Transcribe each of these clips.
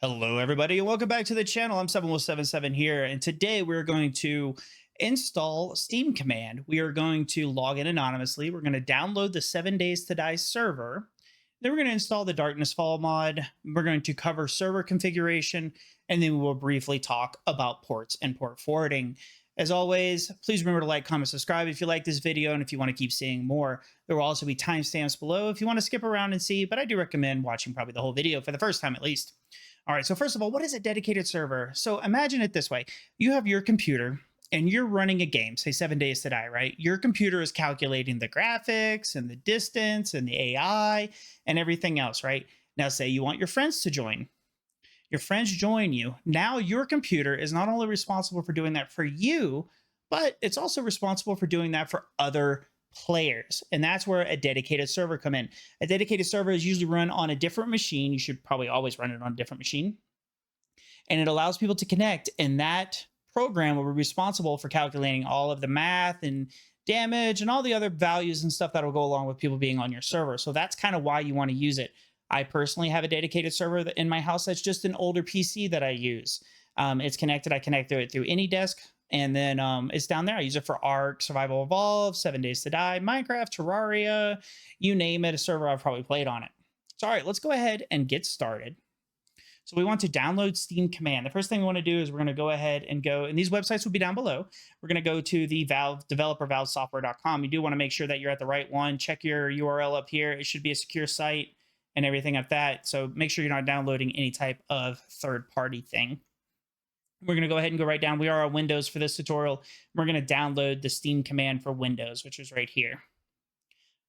Hello, everybody, and welcome back to the channel. I'm 7177 here, and today we're going to install Steam Command. We are going to log in anonymously. We're going to download the 7 Days to Die server. Then we're going to install the Darkness Fall mod. We're going to cover server configuration, and then we will briefly talk about ports and port forwarding. As always, please remember to like, comment, subscribe if you like this video, and if you want to keep seeing more. There will also be timestamps below if you want to skip around and see, but I do recommend watching probably the whole video for the first time at least. All right, so first of all, what is a dedicated server? So imagine it this way. You have your computer and you're running a game, say 7 Days to Die, right? Your computer is calculating the graphics and the distance and the AI and everything else, right? Now say you want your friends to join. Your friends join you. Now your computer is not only responsible for doing that for you, but it's also responsible for doing that for other players. And that's where a dedicated server come in. A dedicated server is usually run on a different machine. You should probably always run it on a different machine. And it allows people to connect, and that program will be responsible for calculating all of the math and damage and all the other values and stuff that will go along with people being on your server. So that's kind of why you want to use it. I personally have a dedicated server in my house that's just an older PC that I use. It's connected. I connect it through AnyDesk. And then it's down there. I use it for Ark, Survival Evolved, 7 Days to Die, Minecraft, Terraria, you name it, a server I've probably played on it. So, all right, let's go ahead and get started. So we want to download Steam Command. The first thing we want to do is we're going to go ahead and go, and these websites will be down below. We're going to go to the Valve developer, valvesoftware.com. You do want to make sure that you're at the right one. Check your URL up here. It should be a secure site and everything like that. So make sure you're not downloading any type of third-party thing. We're going to go ahead and go right down. We are on Windows for this tutorial. We're going to download the Steam Command for Windows, which is right here.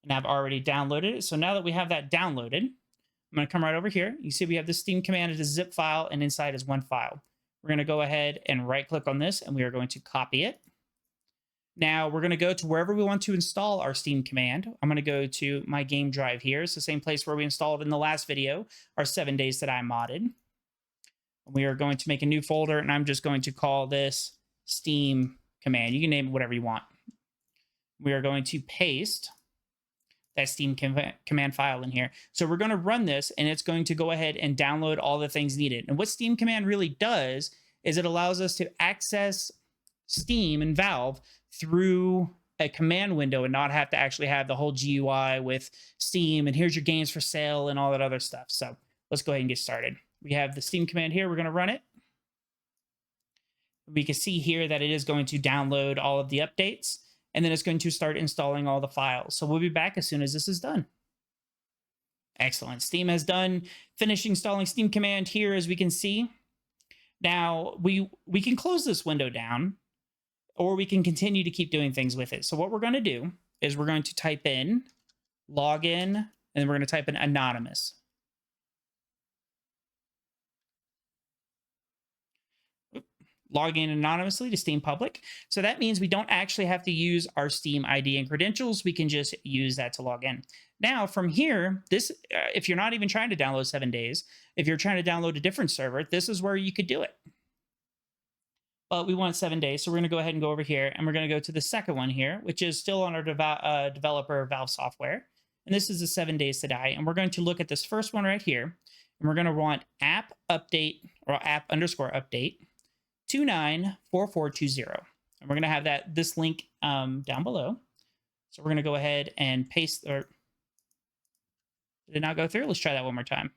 And I've already downloaded it. So now that we have that downloaded, I'm going to come right over here. You see we have the Steam Command as a zip file, and inside is one file. We're going to go ahead and right-click on this, and we are going to copy it. Now we're going to go to wherever we want to install our Steam Command. I'm going to go to my game drive here. It's the same place where we installed in the last video, our 7 Days that I modded. We are going to make a new folder, and I'm just going to call this Steam Command. You can name it whatever you want. We are going to paste that Steam command file in here. So we're going to run this, and it's going to go ahead and download all the things needed. And what Steam Command really does is it allows us to access Steam and Valve through a command window and not have to actually have the whole GUI with Steam and here's your games for sale and all that other stuff. So let's go ahead and get started. We have the Steam Command here. We're going to run it. We can see here that it is going to download all of the updates, and then it's going to start installing all the files. So we'll be back as soon as this is done. Excellent. Steam has done finished installing Steam Command here, as we can see. Now, we can close this window down, or we can continue to keep doing things with it. So what we're going to do is we're going to type in login, and then we're going to type in anonymous. Log in anonymously to Steam Public. So that means we don't actually have to use our Steam ID and credentials. We can just use that to log in. Now from here, this if you're not even trying to download 7 days, if you're trying to download a different server, this is where you could do it. But we want 7 days, so we're going to go ahead and go over here, and we're going to go to the second one here, which is still on our developer Valve software. And this is the 7 Days to Die. And we're going to look at this first one right here, and we're going to want app update or app underscore update 294420, and we're going to have this link down below. So we're going to go ahead and paste, or did it not go through? Let's try that one more time.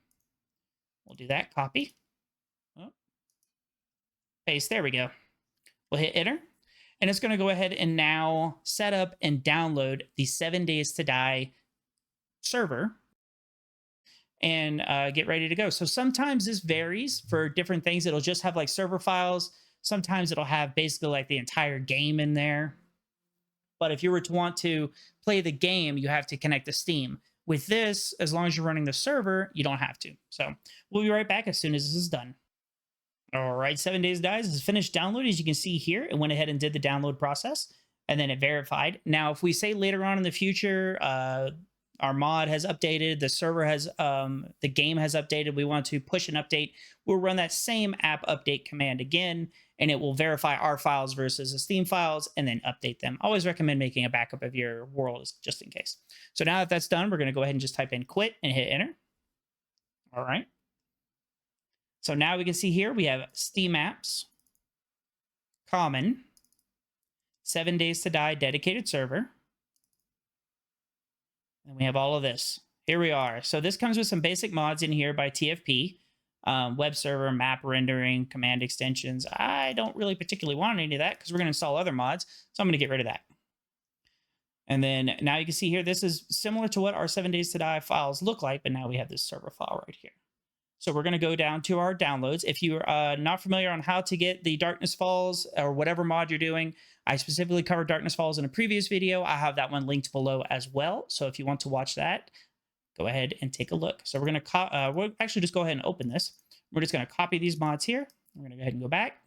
We'll do that. Copy. Oh. Paste. There we go. We'll hit enter, and it's going to go ahead and now set up and download the 7 Days to Die server and get ready to go. So sometimes this varies for different things. It'll just have like server files. Sometimes it'll have basically like the entire game in there. But if you were to want to play the game, you have to connect to Steam. With this, as long as you're running the server, you don't have to. So we'll be right back as soon as this is done. All right, 7 Days Dies is finished downloading. As you can see here, it went ahead and did the download process, and then it verified. Now, if we say later on in the future, our mod has updated, the server has, the game has updated, we want to push an update, we'll run that same app update command again, and it will verify our files versus the Steam files and then update them. Always recommend making a backup of your world just in case. So now that that's done, we're going to go ahead and just type in quit and hit enter. All right. So now we can see here we have Steam apps, common, 7 days to die, dedicated server. And we have all of this. Here we are. So this comes with some basic mods in here by TFP. Web server, map rendering, command extensions. I don't really particularly want any of that because we're going to install other mods. So I'm going to get rid of that. And then now you can see here, this is similar to what our 7 days to die files look like, but now we have this server file right here. So we're going to go down to our downloads. If you're not familiar on how to get the Darkness Falls or whatever mod you're doing, I specifically covered Darkness Falls in a previous video. I have that one linked below as well. So if you want to watch that, go ahead and take a look. So we're going to we'll actually just go ahead and open this. We're just going to copy these mods here. We're going to go ahead and go back.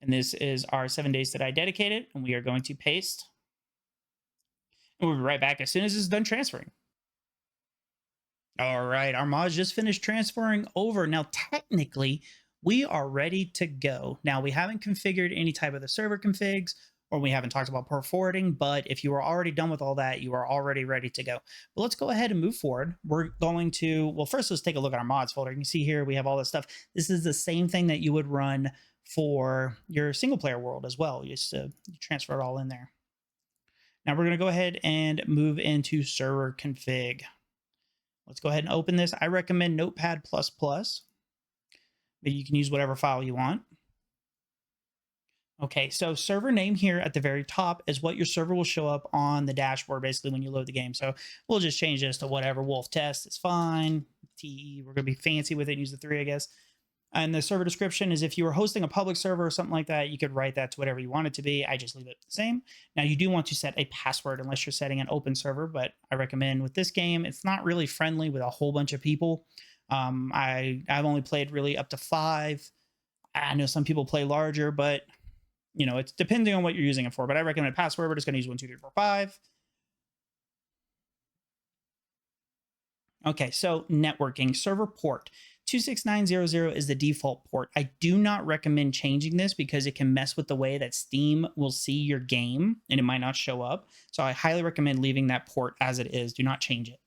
And this is our 7 days to die dedicated. And we are going to paste. And we'll be right back as soon as this is done transferring. All right, our mods just finished transferring over. Now, technically, we are ready to go. Now, we haven't configured any type of the server configs, or we haven't talked about port forwarding, but if you are already done with all that, you are already ready to go. But let's go ahead and move forward. We're going to, well, first let's take a look at our mods folder. You can see here we have all this stuff. This is the same thing that you would run for your single player world as well. You just transfer it all in there. Now we're going to go ahead and move into server config. Let's go ahead and open this. I recommend Notepad++, but you can use whatever file you want. Okay, so server name here at the very top is what your server will show up on the dashboard basically when you load the game. So we'll just change this to whatever. Wolf Test is fine. TE, we're going to be fancy with it and use the 3, I guess. And the server description is if you were hosting a public server or something like that, you could write that to whatever you want it to be. I just leave it the same. Now, you do want to set a password unless you're setting an open server, but I recommend with this game, it's not really friendly with a whole bunch of people. I've only played really up to 5. I know some people play larger, but you know, it's depending on what you're using it for. But I recommend a password. We're just going to use 1, 2, 3, 4, 5. Okay, so networking, server port. 26900 is the default port. I do not recommend changing this because it can mess with the way that Steam will see your game and it might not show up. So I highly recommend leaving that port as it is. Do not change it.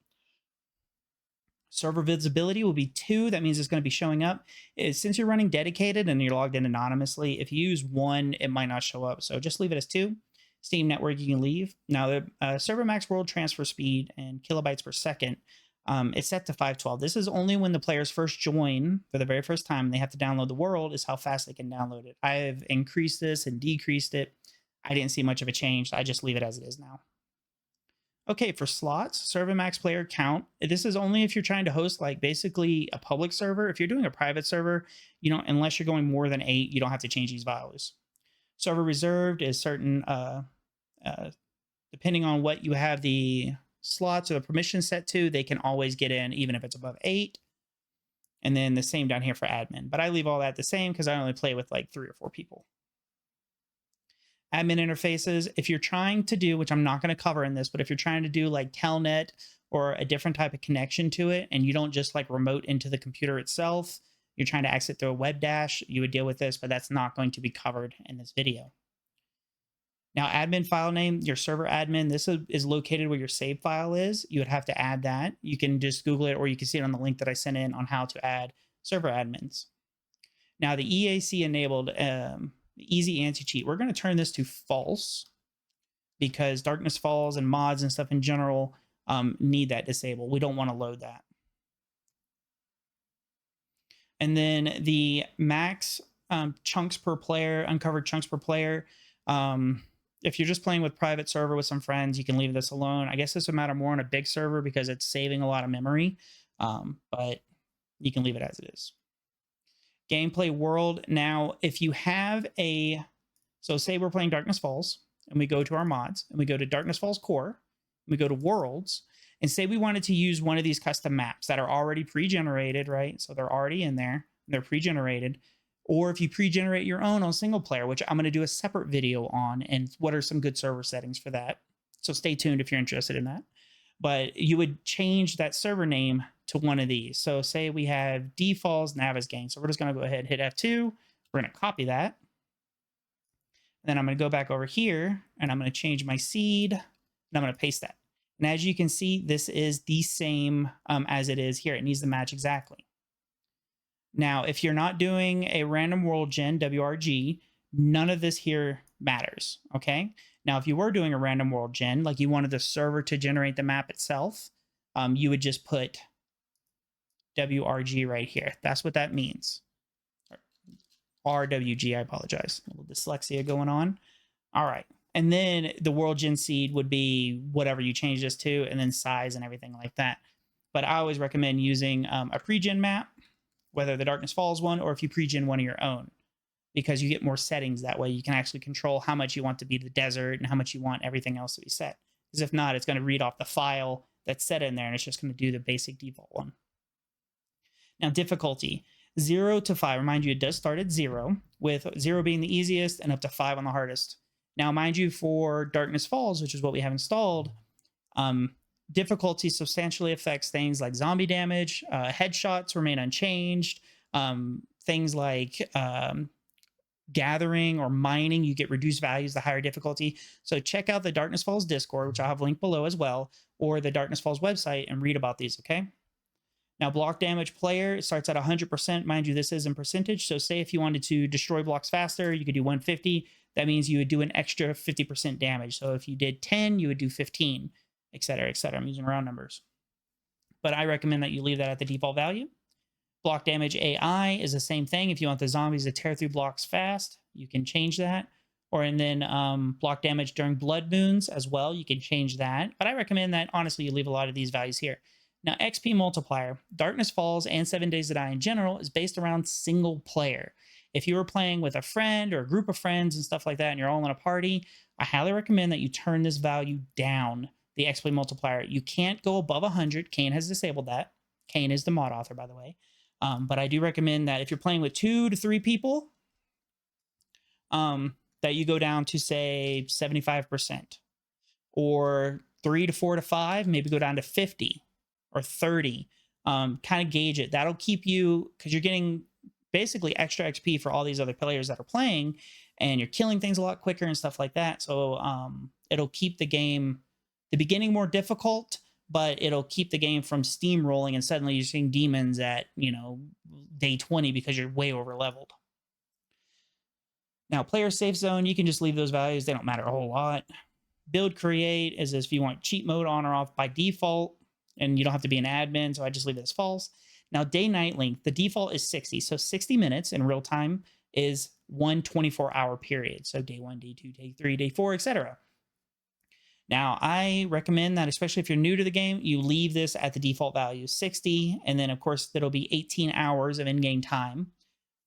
Server visibility will be 2. That means it's going to be showing up. Since you're running dedicated and you're logged in anonymously, if you use 1, it might not show up. So just leave it as 2. Steam network you can leave. Now the server max world transfer speed and kilobytes per second, it's set to 512. This is only when the players first join for the very first time and they have to download the world is how fast they can download it. I've increased this and decreased it. I didn't see much of a change. I just leave it as it is now. Okay, for slots, server max player count. This is only if you're trying to host like basically a public server. If you're doing a private server, you know, unless you're going more than 8, you don't have to change these values. Server reserved is certain, depending on what you have the slots or the permission set to, they can always get in even if it's above 8. And then the same down here for admin. But I leave all that the same because I only play with like 3 or 4 people. Admin interfaces, if you're trying to do, which I'm not going to cover in this, but if you're trying to do like telnet or a different type of connection to it, and you don't just like remote into the computer itself, you're trying to exit through a web dash, you would deal with this, but that's not going to be covered in this video. Now, admin file name, your server admin, this is located where your save file is. You would have to add that. You can just Google it, or you can see it on the link that I sent in on how to add server admins. Now, the EAC enabled easy anti-cheat, we're going to turn this to false because Darkness Falls and mods and stuff in general need that disabled. We don't want to load that. And then the max chunks per player, uncovered chunks per player. If you're just playing with private server with some friends, you can leave this alone. I guess this would matter more on a big server because it's saving a lot of memory, but you can leave it as it is. Gameplay world. Now, if you have so say we're playing Darkness Falls and we go to our mods and we go to Darkness Falls core, and we go to worlds, and say we wanted to use one of these custom maps that are already pre-generated, right? So they're already in there, they're pre-generated. Or if you pre-generate your own on single player, which I'm going to do a separate video on, and what are some good server settings for that. So stay tuned if you're interested in that. But you would change that server name to one of these. So say we have defaults Navis Gang. So we're just going to go ahead and hit F2. We're going to copy that. And then I'm going to go back over here and I'm going to change my seed and I'm going to paste that. And as you can see, this is the same as it is here. It needs to match exactly. Now, if you're not doing a random world gen, WRG, none of this here matters, okay? Now, if you were doing a random world gen, like you wanted the server to generate the map itself, you would just put WRG right here. That's what that means. RWG, I apologize. A little dyslexia going on. All right. And then the world gen seed would be whatever you change this to, and then size and everything like that. But I always recommend using a pre-gen map, whether the Darkness Falls one or if you pre-gen one of your own, because you get more settings that way. You can actually control how much you want to be the desert and how much you want everything else to be set. Because if not, it's going to read off the file that's set in there, and it's just going to do the basic default one. Now, difficulty 0 to 5. Remind you, it does start at 0, with 0 being the easiest and up to 5 on the hardest. Now, mind you, for Darkness Falls, which is what we have installed, difficulty substantially affects things like zombie damage, headshots remain unchanged, things like gathering or mining, you get reduced values the higher difficulty. So check out the Darkness Falls Discord, which I'll have linked below as well, or the Darkness Falls website, and read about these, okay? Now, block damage player starts at 100%. Mind you, this is in percentage. So say if you wanted to destroy blocks faster, you could do 150. That means you would do an extra 50% damage. So if you did 10, you would do 15, et cetera, et cetera. I'm using round numbers. But I recommend that you leave that at the default value. Block damage AI is the same thing. If you want the zombies to tear through blocks fast, you can change that. Or and then block damage during blood moons as well. You can change that. But I recommend that, honestly, you leave a lot of these values here. Now, XP multiplier, Darkness Falls and 7 Days to Die in general is based around single player. If you were playing with a friend or a group of friends and stuff like that, and you're all in a party, I highly recommend that you turn this value down, the XP multiplier. You can't go above 100. Kane has disabled that. Kane is the mod author, by the way. But I do recommend that if you're playing with 2 to 3 people, that you go down to, say, 75%. Or 3 to 4 to 5, maybe go down to 50 or 30. Kind of gauge it. That'll keep you, because you're getting basically extra XP for all these other players that are playing, and you're killing things a lot quicker and stuff like that. So it'll keep the game, the beginning, more difficult, but it'll keep the game from steamrolling and suddenly you're seeing demons at, you know, day 20 because you're way over leveled. Now, player safe zone, you can just leave those values. They don't matter a whole lot. Build create is if you want cheat mode on or off by default, and you don't have to be an admin, so I just leave it as false. Now, day-night length, the default is 60. So 60 minutes in real time is one 24-hour period. So day 1, day 2, day 3, day 4, etc. Now, I recommend that, especially if you're new to the game, you leave this at the default value, 60. And then, of course, that'll be 18 hours of in-game time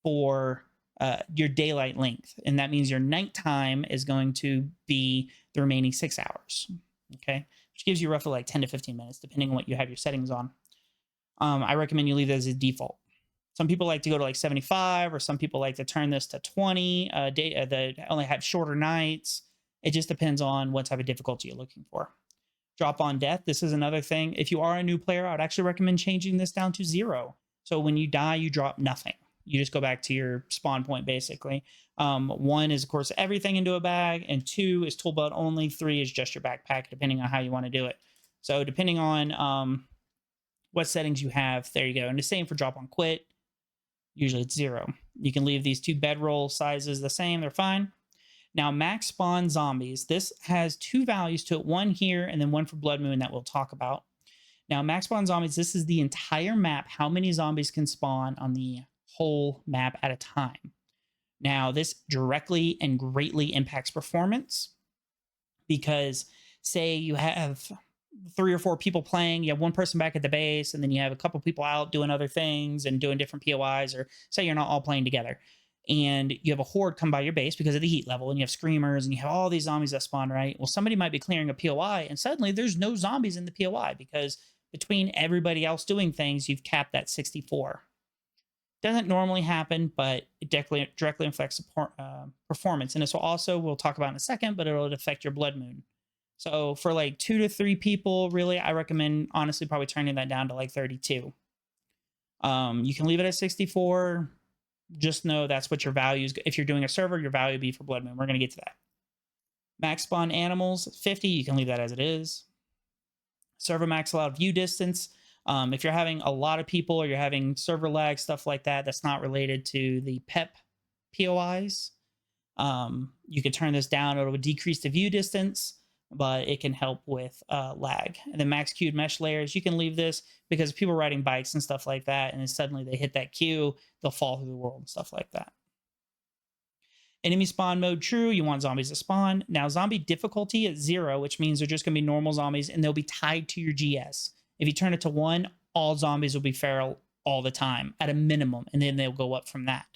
for your daylight length. And that means your nighttime is going to be the remaining 6 hours. Okay? Which gives you roughly like 10 to 15 minutes, depending on what you have your settings on. I recommend you leave that as a default. Some people like to go to like 75, or some people like to turn this to 20. They only have shorter nights. It just depends on what type of difficulty you're looking for. Drop on death. This is another thing. If you are a new player, I would actually recommend changing this down to 0. So when you die, you drop nothing. You just go back to your spawn point, basically. 1 is, of course, everything into a bag, and 2 is tool belt only. 3 is just your backpack, depending on how you want to do it. So depending on what settings you have, there you go. And the same for drop on quit. Usually it's 0. You can leave these 2 bedroll sizes the same. They're fine. Now, max spawn zombies. This has 2 values to it. 1 here, and then 1 for Blood Moon that we'll talk about. Now, max spawn zombies, this is the entire map, how many zombies can spawn on the whole map at a time. Now, this directly and greatly impacts performance, because say you have 3 or 4 people playing, you have 1 person back at the base, and then you have a couple people out doing other things and doing different POIs, or say you're not all playing together, and you have a horde come by your base because of the heat level, and you have screamers, and you have all these zombies that spawn, right? Well, somebody might be clearing a POI, and suddenly there's no zombies in the POI, because between everybody else doing things, you've capped that 64. Doesn't normally happen, but it directly affects performance. And this will also, we'll talk about in a second, but it'll affect your Blood Moon. So for like 2 to 3 people, really, I recommend, honestly, probably turning that down to like 32. You can leave it at 64. Just know that's what your values. If you're doing a server, your value would be for Blood Moon. We're going to get to that. Max spawn animals, 50. You can leave that as it is. Server max allowed view distance. If you're having a lot of people or you're having server lag, stuff like that, that's not related to the PEP POIs. You could turn this down. It'll decrease the view distance, but it can help with lag. And then max queued mesh layers, you can leave this because people are riding bikes and stuff like that, and then suddenly they hit that queue, they'll fall through the world and stuff like that. Enemy spawn mode true, you want zombies to spawn. Now zombie difficulty at 0, which means they're just going to be normal zombies and they'll be tied to your GS. If you turn it to 1, all zombies will be feral all the time at a minimum, and then they'll go up from that.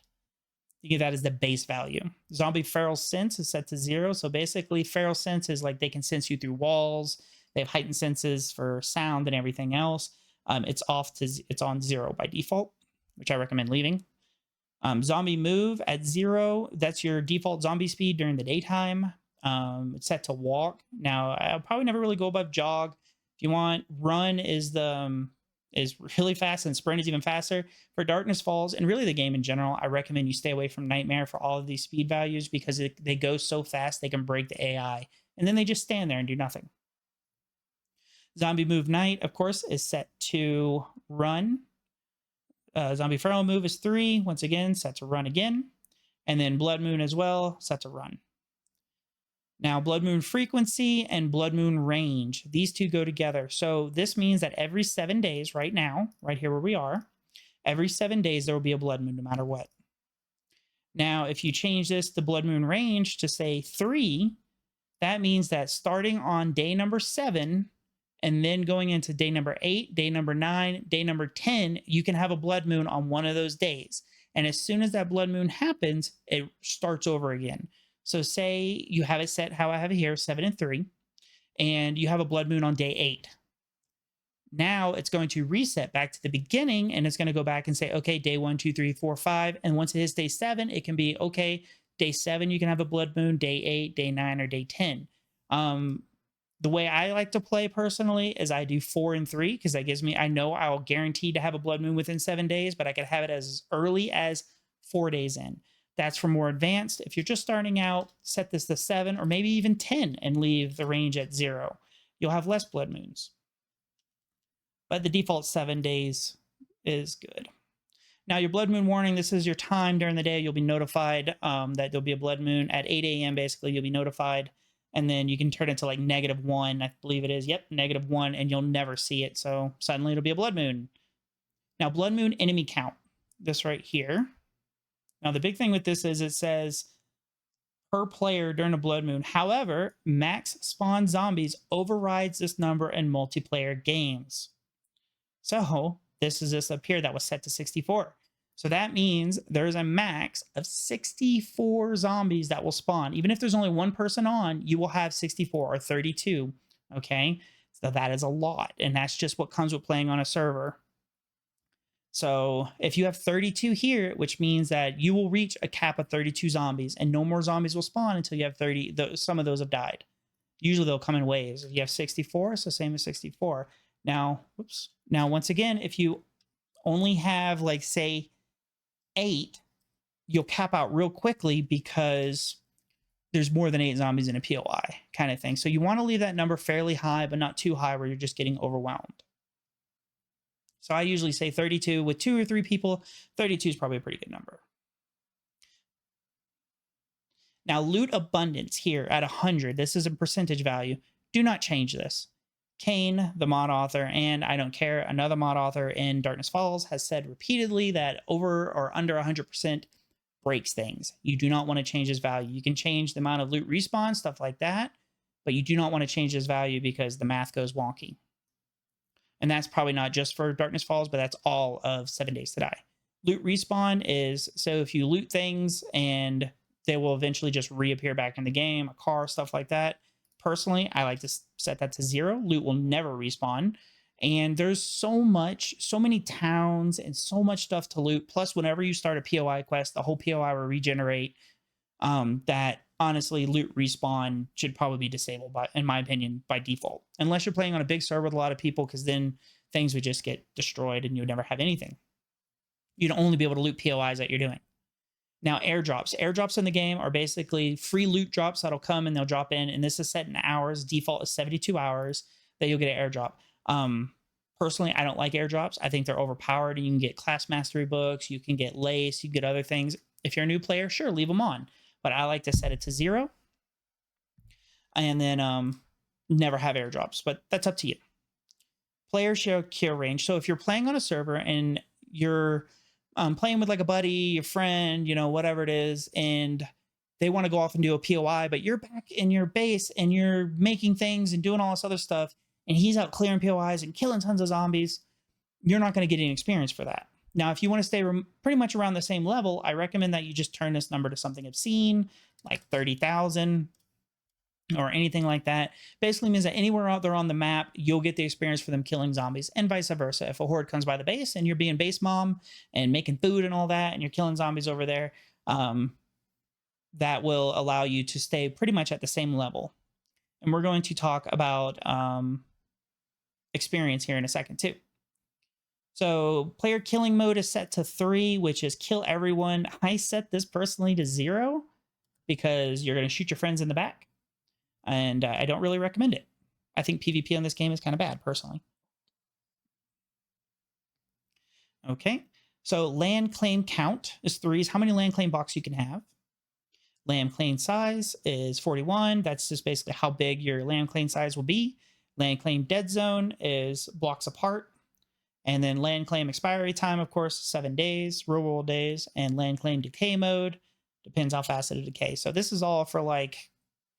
You get that as the base value. Zombie feral sense is set to 0. So basically feral sense is like they can sense you through walls. They have heightened senses for sound and everything else. It's on 0 by default, which I recommend leaving. Zombie move at 0. That's your default zombie speed during the daytime. It's set to walk. Now I'll probably never really go above jog. If you want, run is really fast, and sprint is even faster. For Darkness Falls, and really the game in general, I recommend you stay away from Nightmare for all of these speed values because they go so fast they can break the AI, and then they just stand there and do nothing. Zombie move night, of course, is set to run. Zombie feral move is 3, once again, set to run again. And then Blood Moon as well, set to run. Now, Blood Moon frequency and Blood Moon range, these two go together. So this means that every 7 days, right now, right here where we are, every 7 days there will be a Blood Moon no matter what. Now, if you change this to Blood Moon range to say 3, that means that starting on day number 7 and then going into day number 8, day number 9, day number 10, you can have a Blood Moon on one of those days. And as soon as that Blood Moon happens, it starts over again. So say you have it set how I have it here, 7 and 3, and you have a Blood Moon on day 8. Now it's going to reset back to the beginning, and it's going to go back and say, okay, day 1, 2, 3, 4, 5. And once it hits day 7, it can be, okay, day 7, you can have a Blood Moon, day 8, day 9, or day 10. The way I like to play personally is I do 4 and 3 because that gives me, I know I'll guarantee to have a Blood Moon within 7 days, but I could have it as early as 4 days in. That's for more advanced. If you're just starting out, set this to 7 or maybe even 10 and leave the range at 0. You'll have less Blood Moons. But the default 7 days is good. Now, your Blood Moon warning, this is your time during the day. You'll be notified that there'll be a Blood Moon at 8 a.m. Basically, you'll be notified. And then you can turn it to like -1, I believe it is. Yep, -1, and you'll never see it. So suddenly it'll be a Blood Moon. Now, Blood Moon enemy count. This right here. Now, the big thing with this is it says per player during a Blood Moon. However, max spawn zombies overrides this number in multiplayer games. So this is this up here that was set to 64. So that means there's a max of 64 zombies that will spawn. Even if there's only one person on, you will have 64 or 32. Okay, so that is a lot. And that's just what comes with playing on a server. So if you have 32 here, which means that you will reach a cap of 32 zombies and no more zombies will spawn until you have 30. Some of those have died. Usually they'll come in waves. If you have 64, it's the same as 64. Now, whoops. Now, once again, if you only have like, say, 8, you'll cap out real quickly because there's more than 8 zombies in a POI kind of thing. So you want to leave that number fairly high, but not too high where you're just getting overwhelmed. So I usually say 32 with 2 or 3 people. 32 is probably a pretty good number. Now, loot abundance here at 100. This is a percentage value. Do not change this. Kane, the mod author, and I don't care, another mod author in Darkness Falls has said repeatedly that over or under 100% breaks things. You do not want to change this value. You can change the amount of loot respawn, stuff like that, but you do not want to change this value because the math goes wonky. And that's probably not just for Darkness Falls, but that's all of 7 Days to Die. Loot respawn is, so if you loot things and they will eventually just reappear back in the game, a car, stuff like that. Personally, I like to set that to 0. Loot will never respawn. And there's so many towns and so much stuff to loot. Plus, whenever you start a POI quest, the whole POI will regenerate. That honestly, loot respawn should probably be disabled, in my opinion, by default. Unless you're playing on a big server with a lot of people, because then things would just get destroyed and you would never have anything. You'd only be able to loot POIs that you're doing. Now, airdrops. Airdrops in the game are basically free loot drops that'll come and they'll drop in. And this is set in hours. Default is 72 hours that you'll get an airdrop. Personally, I don't like airdrops. I think they're overpowered, and you can get class mastery books, you can get lace, you can get other things. If you're a new player, sure, leave them on. But I like to set it to 0 and then never have airdrops. But that's up to you. Player share kill range. So if you're playing on a server and you're playing with like a buddy, your friend, you know, whatever it is, and they want to go off and do a POI, but you're back in your base and you're making things and doing all this other stuff, and he's out clearing POIs and killing tons of zombies, you're not going to get any experience for that. Now, if you want to stay pretty much around the same level, I recommend that you just turn this number to something obscene, like 30,000 or anything like that. Basically means that anywhere out there on the map, you'll get the experience for them killing zombies, and vice versa. If a horde comes by the base and you're being base mom and making food and all that, and you're killing zombies over there, that will allow you to stay pretty much at the same level. And we're going to talk about experience here in a second too. So player killing mode is set to 3, which is kill everyone. I set this personally to 0 because you're going to shoot your friends in the back. And I don't really recommend it. I think PvP on this game is kind of bad, personally. Okay, so land claim count is 3. Is how many land claim boxes you can have. Land claim size is 41. That's just basically how big your land claim size will be. Land claim dead zone is blocks apart. And then land claim expiry time, of course, 7 days, real world days. And land claim decay mode depends how fast it'll decay. So this is all for like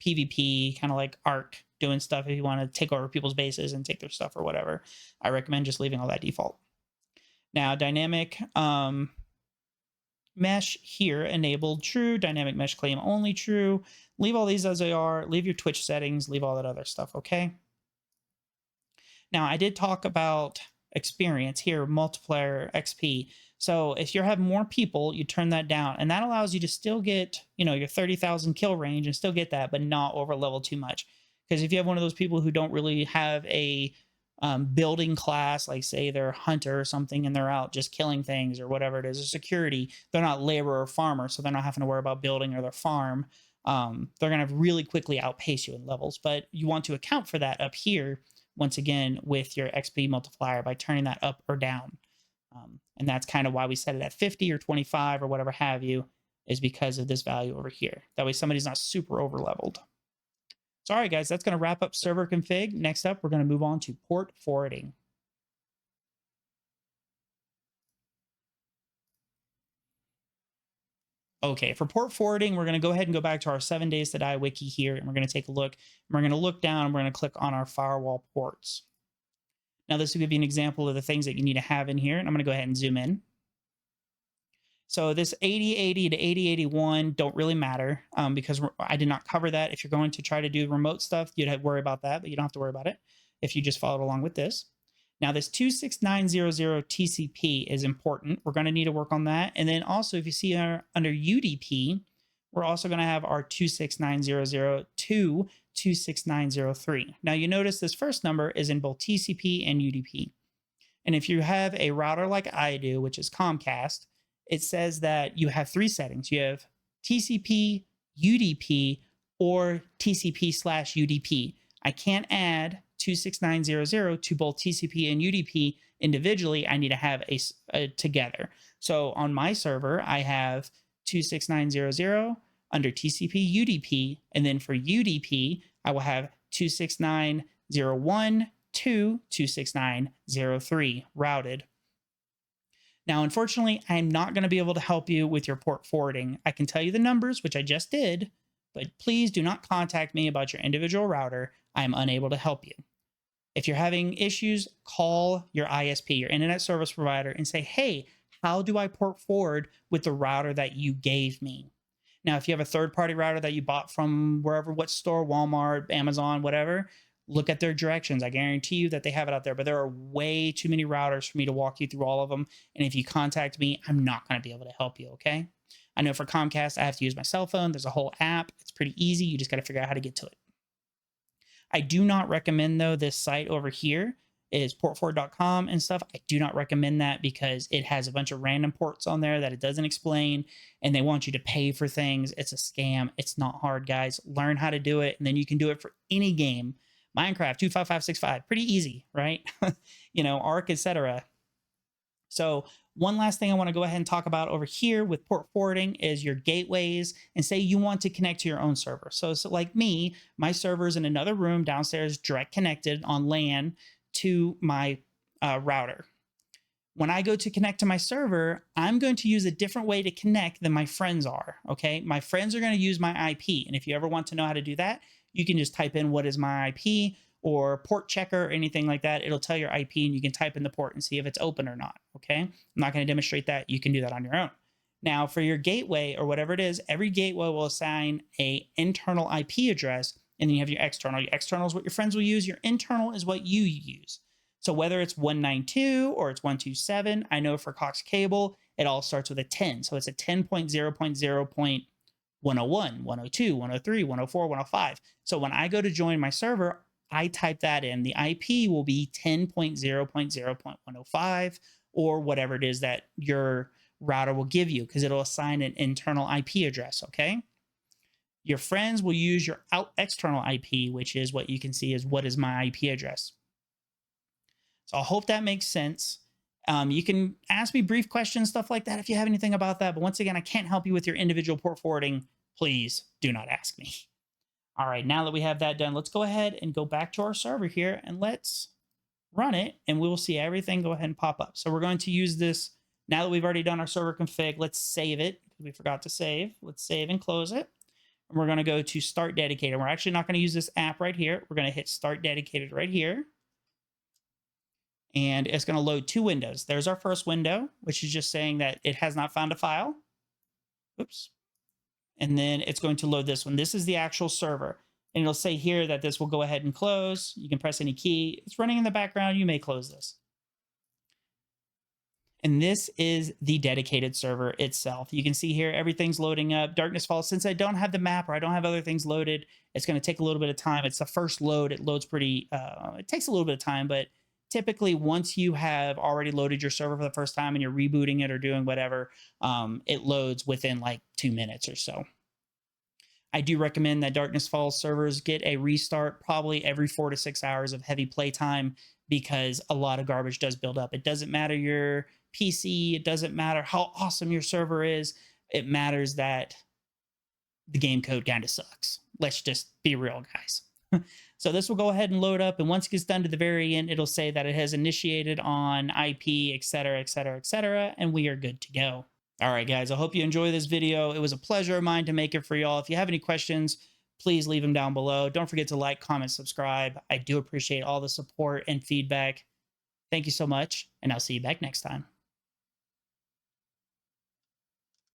PvP, kind of like Ark, doing stuff if you want to take over people's bases and take their stuff or whatever. I recommend just leaving all that default. Now, dynamic mesh here enabled true, dynamic mesh claim only true. Leave all these as they are, leave your Twitch settings, leave all that other stuff, okay? Now, I did talk about experience here, multiplier XP. So if you have more people, you turn that down, and that allows you to still get, you know, your 30,000 kill range and still get that, but not over level too much. Because if you have one of those people who don't really have a building class, like say they're a hunter or something, and they're out just killing things or whatever it is, or security, they're not laborer or farmer, so they're not having to worry about building or their farm. They're going to really quickly outpace you in levels, but you want to account for that up here, once again, with your XP multiplier by turning that up or down. And that's kind of why we set it at 50 or 25 or whatever have you, is because of this value over here. That way somebody's not super over leveled. So, all right, guys, that's going to wrap up server config. Next up, we're going to move on to port forwarding. Okay, for port forwarding, we're going to go ahead and go back to our 7 days to die wiki here, and we're going to take a look. We're going to look down, and we're going to click on our firewall ports. Now, this will give you an example of the things that you need to have in here, and I'm going to go ahead and zoom in. So this 8080 to 8081 don't really matter because I did not cover that. If you're going to try to do remote stuff, you'd have to worry about that, but you don't have to worry about it if you just followed along with this. Now, this 26900 TCP is important. We're going to need to work on that. And then also, if you see under UDP, we're also going to have our 26900 to 26903. Now, you notice this first number is in both TCP and UDP. And if you have a router like I do, which is Comcast, it says that you have 3 settings. You have TCP, UDP, or TCP/UDP. I can't add 26900 to both TCP and UDP individually. I need to have a together. So on my server, I have 26900 under TCP UDP, and then for UDP, I will have 26901 to 26903 routed. Now, unfortunately, I'm not going to be able to help you with your port forwarding. I can tell you the numbers, which I just did, but please do not contact me about your individual router. I am unable to help you. If you're having issues, call your ISP, your internet service provider, and say, hey, how do I port forward with the router that you gave me? Now, if you have a third-party router that you bought from wherever, what store, Walmart, Amazon, whatever, look at their directions. I guarantee you that they have it out there, but there are way too many routers for me to walk you through all of them. And if you contact me, I'm not going to be able to help you, okay? I know for Comcast, I have to use my cell phone. There's a whole app. It's pretty easy. You just got to figure out how to get to it. I do not recommend, though, this site over here is portforward.com and stuff. I do not recommend that because it has a bunch of random ports on there that it doesn't explain, and they want you to pay for things. It's a scam. It's not hard, guys. Learn how to do it, and then you can do it for any game. Minecraft 25565, pretty easy, right? Arc, etc. So one last thing I want to go ahead and talk about over here with port forwarding is your gateways, and say you want to connect to your own server. So like me, my server's in another room downstairs, direct connected on LAN to my router. When I go to connect to my server, I'm going to use a different way to connect than my friends are. Okay. My friends are going to use my IP. And if you ever want to know how to do that, you can just type in what is my IP or port checker or anything like that. It'll tell your IP and you can type in the port and see if it's open or not. Okay. I'm not going to demonstrate that. You can do that on your own. Now, for your gateway or whatever it is, every gateway will assign a internal IP address, and then you have your external. Your external is what your friends will use. Your internal is what you use. So whether it's 192 or it's 127, I know for Cox Cable, it all starts with a 10. So it's a 10.0.0.101, 102, 103, 104, 105. So when I go to join my server, I type that in. The IP will be 10.0.0.105 or whatever it is that your router will give you, because it'll assign an internal IP address, okay? Your friends will use your external IP, which is what you can see is what is my IP address. So I hope that makes sense. You can ask me brief questions, stuff like that, if you have anything about that. But once again, I can't help you with your individual port forwarding. Please do not ask me. All right, now that we have that done, let's go ahead and go back to our server here and let's run it, and we will see everything go ahead and pop up. So we're going to use this now that we've already done our server config. Let's save it because we forgot to save. Let's save and close it. And we're going to go to start dedicated. We're actually not going to use this app right here. We're going to hit start dedicated right here. And it's going to load two windows. There's our first window, which is just saying that it has not found a file. Oops. And then it's going to load this one. This is the actual server. And it'll say here that this will go ahead and close. You can press any key. It's running in the background. You may close this. And this is the dedicated server itself. You can see here, everything's loading up. Darkness Falls, since I don't have the map or I don't have other things loaded, it's going to take a little bit of time. It's the first load. It loads pretty, it takes a little bit of time, but typically once you have already loaded your server for the first time and you're rebooting it or doing whatever, it loads within like 2 minutes or so. I do recommend that Darkness Falls servers get a restart probably every 4 to 6 hours of heavy playtime, because a lot of garbage does build up. It doesn't matter your PC. It doesn't matter how awesome your server is. It matters that the game code kind of sucks. Let's just be real, guys. So this will go ahead and load up. And once it gets done to the very end, it'll say that it has initiated on IP, etc., etc., etc., and we are good to go. All right, guys, I hope you enjoy this video. It was a pleasure of mine to make it for y'all. If you have any questions, please leave them down below. Don't forget to like, comment, subscribe. I do appreciate all the support and feedback. Thank you so much, and I'll see you back next time.